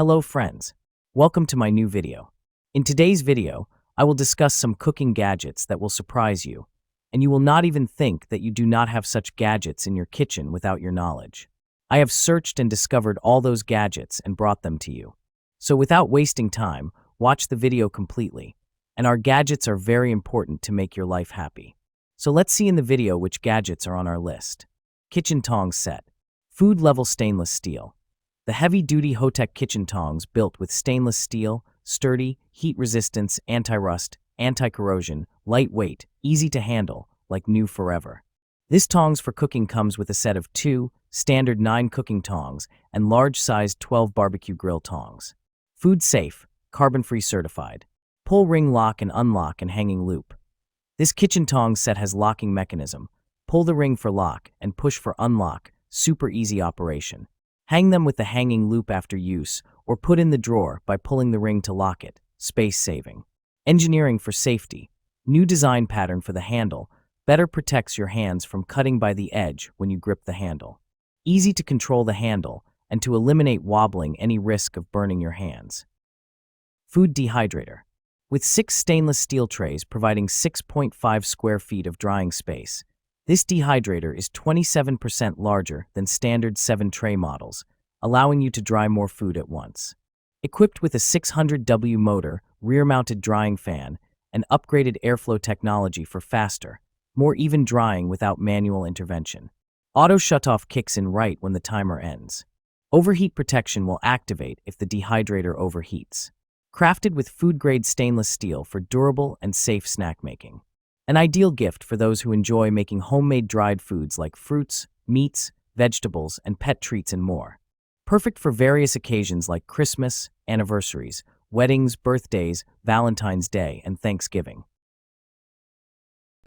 Hello friends, welcome to my new video. In today's video, I will discuss some cooking gadgets that will surprise you, and you will not even think that you do not have such gadgets in your kitchen without your knowledge. I have searched and discovered all those gadgets and brought them to you. So without wasting time, watch the video completely, and our gadgets are very important to make your life happy. So let's see in the video which gadgets are on our list. Kitchen tongs set. Food level stainless steel. The heavy-duty Hotech kitchen tongs built with stainless steel, sturdy, heat resistance, anti-rust, anti-corrosion, lightweight, easy to handle, like new forever. This tongs for cooking comes with a set of 2 standard 9 cooking tongs and large-sized 12 barbecue grill tongs. Food safe, carbon-free certified. Pull ring lock and unlock and hanging loop. This kitchen tongs set has locking mechanism. Pull the ring for lock and push for unlock, super easy operation. Hang them with the hanging loop after use, or put in the drawer by pulling the ring to lock it, space saving. Engineering for safety. New design pattern for the handle, better protects your hands from cutting by the edge when you grip the handle. Easy to control the handle, and to eliminate wobbling any risk of burning your hands. Food dehydrator. With 6 stainless steel trays providing 6.5 square feet of drying space, this dehydrator is 27% larger than standard 7-tray models, allowing you to dry more food at once. Equipped with a 600W motor, rear-mounted drying fan, and upgraded airflow technology for faster, more even drying without manual intervention. Auto shutoff kicks in right when the timer ends. Overheat protection will activate if the dehydrator overheats. Crafted with food-grade stainless steel for durable and safe snack making. An ideal gift for those who enjoy making homemade dried foods like fruits, meats, vegetables, and pet treats and more. Perfect for various occasions like Christmas, anniversaries, weddings, birthdays, Valentine's Day, and Thanksgiving.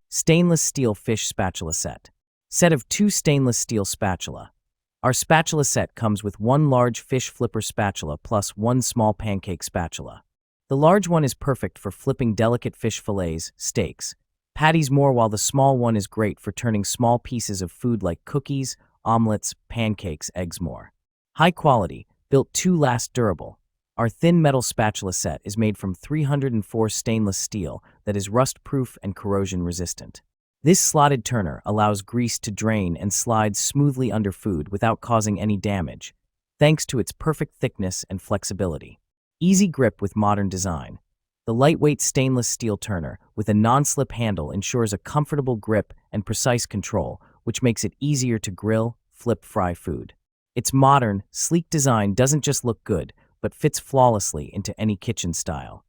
Stainless steel fish spatula set. Set of 2 stainless steel spatula. Our spatula set comes with 1 large fish flipper spatula plus 1 small pancake spatula. The large one is perfect for flipping delicate fish fillets, steaks, patties more, while the small one is great for turning small pieces of food like cookies, omelets, pancakes, eggs more. High quality, built to last, durable. Our thin metal spatula set is made from 304 stainless steel that is rust-proof and corrosion-resistant. This slotted turner allows grease to drain and slides smoothly under food without causing any damage, thanks to its perfect thickness and flexibility. Easy grip with modern design. The lightweight stainless steel turner with a non-slip handle ensures a comfortable grip and precise control, which makes it easier to grill, flip, fry food. Its modern, sleek design doesn't just look good, but fits flawlessly into any kitchen style.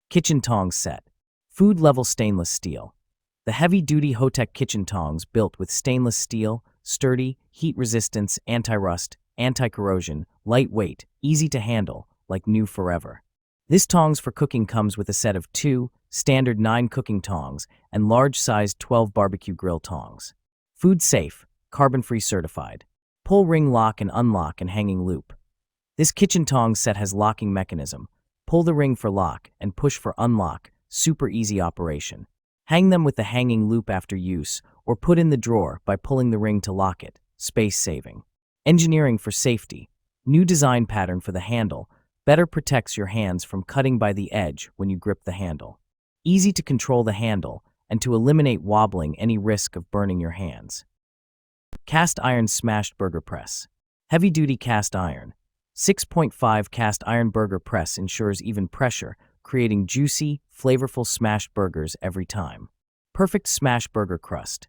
Kitchen tongs set. Food level stainless steel. The heavy-duty Hotech kitchen tongs built with stainless steel, sturdy, heat resistance, anti-rust, anti-corrosion, lightweight, easy to handle, like new forever. This tongs for cooking comes with a set of 2 standard 9 cooking tongs and large-sized 12 barbecue grill tongs. Food safe, carbon-free certified. Pull ring lock and unlock and hanging loop. This kitchen tongs set has locking mechanism. Pull the ring for lock and push for unlock, super easy operation. Hang them with the hanging loop after use, or put in the drawer by pulling the ring to lock it, space saving. Engineering for safety. New design pattern for the handle, better protects your hands from cutting by the edge when you grip the handle. Easy to control the handle, and to eliminate wobbling any risk of burning your hands. Cast iron smashed burger press. Heavy-duty cast iron. 6.5 cast iron burger press ensures even pressure, creating juicy, flavorful smashed burgers every time. Perfect smash burger crust.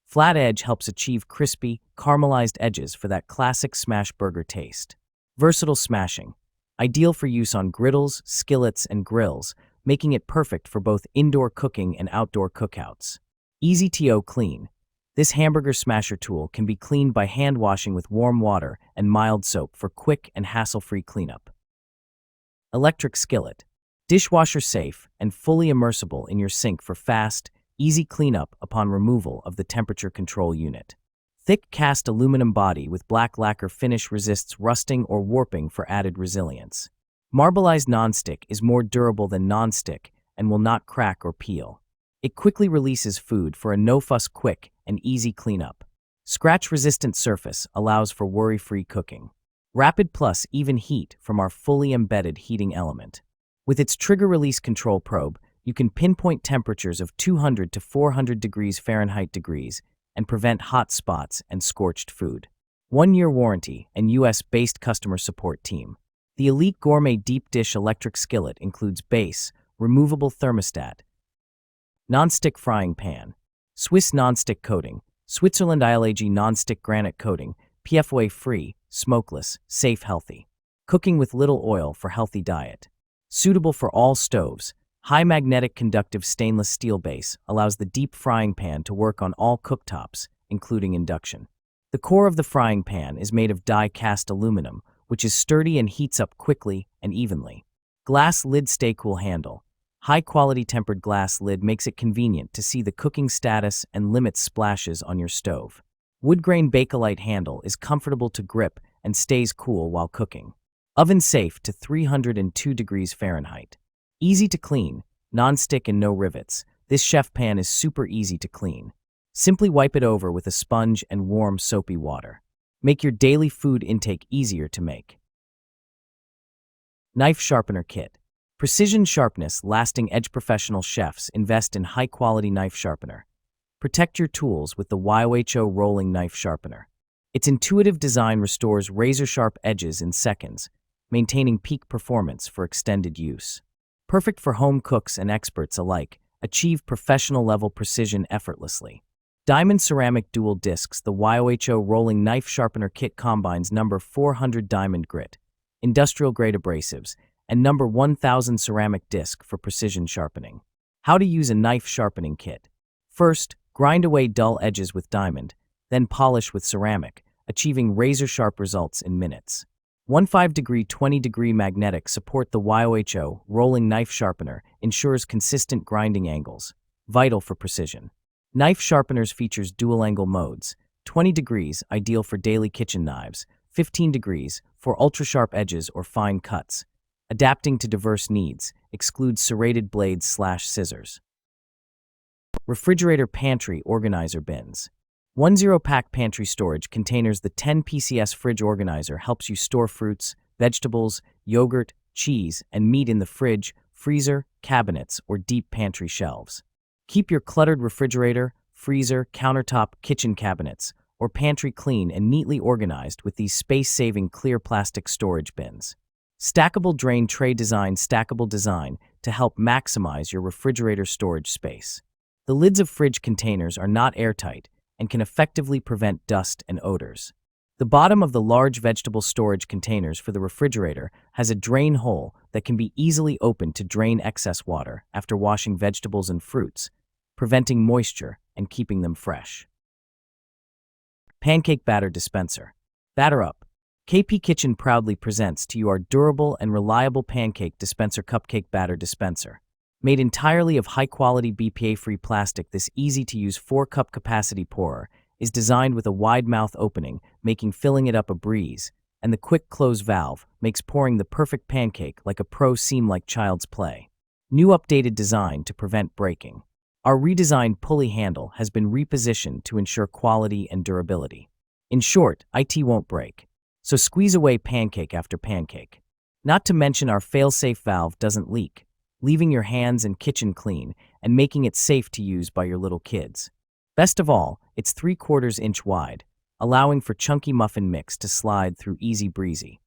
Flat edge helps achieve crispy, caramelized edges for that classic smash burger taste. Versatile smashing. Ideal for use on griddles, skillets, and grills, making it perfect for both indoor cooking and outdoor cookouts. Easy to clean. This hamburger smasher tool can be cleaned by hand washing with warm water and mild soap for quick and hassle-free cleanup. Electric skillet. Dishwasher safe and fully immersible in your sink for fast, easy cleanup upon removal of the temperature control unit. Thick cast aluminum body with black lacquer finish resists rusting or warping for added resilience. Marbleized nonstick is more durable than nonstick and will not crack or peel. It quickly releases food for a no-fuss quick and easy cleanup. Scratch-resistant surface allows for worry-free cooking. Rapid plus even heat from our fully embedded heating element. With its trigger release control probe, you can pinpoint temperatures of 200 to 400 degrees Fahrenheit and prevent hot spots and scorched food. 1-year warranty and US-based customer support team. The Elite Gourmet Deep Dish Electric Skillet includes base, removable thermostat, non-stick frying pan, Swiss non-stick coating, Switzerland ILAG non-stick granite coating, PFOA-free, smokeless, safe, healthy. Cooking with little oil for healthy diet. Suitable for all stoves. High magnetic conductive stainless steel base allows the deep frying pan to work on all cooktops, including induction. The core of the frying pan is made of die-cast aluminum, which is sturdy and heats up quickly and evenly. Glass lid stay cool handle. High-quality tempered glass lid makes it convenient to see the cooking status and limits splashes on your stove. Wood grain Bakelite handle is comfortable to grip and stays cool while cooking. Oven safe to 302 degrees Fahrenheit. Easy to clean, non-stick and no rivets. This chef pan is super easy to clean. Simply wipe it over with a sponge and warm soapy water. Make your daily food intake easier to make. Knife sharpener kit. Precision sharpness, lasting edge. Professional chefs invest in high-quality knife sharpener. Protect your tools with the YOHO rolling knife sharpener. Its intuitive design restores razor-sharp edges in seconds, maintaining peak performance for extended use. Perfect for home cooks and experts alike, achieve professional-level precision effortlessly. Diamond ceramic dual discs. The YOHO rolling knife sharpener kit combines number 400 diamond grit, industrial-grade abrasives, and number 1000 ceramic disc for precision sharpening. How to use a knife sharpening kit. First, grind away dull edges with diamond, then polish with ceramic, achieving razor-sharp results in minutes. 15-degree 20-degree magnetic support. The YOHO rolling knife sharpener ensures consistent grinding angles, vital for precision. Knife sharpeners features dual-angle modes, 20 degrees ideal for daily kitchen knives, 15 degrees for ultra-sharp edges or fine cuts. Adapting to diverse needs, excludes serrated blades/scissors. Refrigerator pantry organizer bins. 1 0-pack pantry storage containers. The 10 PCS fridge organizer helps you store fruits, vegetables, yogurt, cheese, and meat in the fridge, freezer, cabinets, or deep pantry shelves. Keep your cluttered refrigerator, freezer, countertop, kitchen cabinets, or pantry clean and neatly organized with these space-saving clear plastic storage bins. Stackable drain tray design. Stackable design to help maximize your refrigerator storage space. The lids of fridge containers are not airtight and can effectively prevent dust and odors. The bottom of the large vegetable storage containers for the refrigerator has a drain hole that can be easily opened to drain excess water after washing vegetables and fruits, preventing moisture and keeping them fresh. Pancake batter dispenser. Batter up. KP Kitchen proudly presents to you our durable and reliable pancake dispenser cupcake batter dispenser. Made entirely of high-quality BPA-free plastic, this easy-to-use 4-cup capacity pourer is designed with a wide mouth opening, making filling it up a breeze, and the quick close valve makes pouring the perfect pancake like a pro seem like child's play. New updated design to prevent breaking. Our redesigned pulley handle has been repositioned to ensure quality and durability. In short, IT won't break. So squeeze away pancake after pancake. Not to mention our fail-safe valve doesn't leak, leaving your hands and kitchen clean and making it safe to use by your little kids. Best of all, it's 3/4 inch wide, allowing for chunky muffin mix to slide through easy breezy.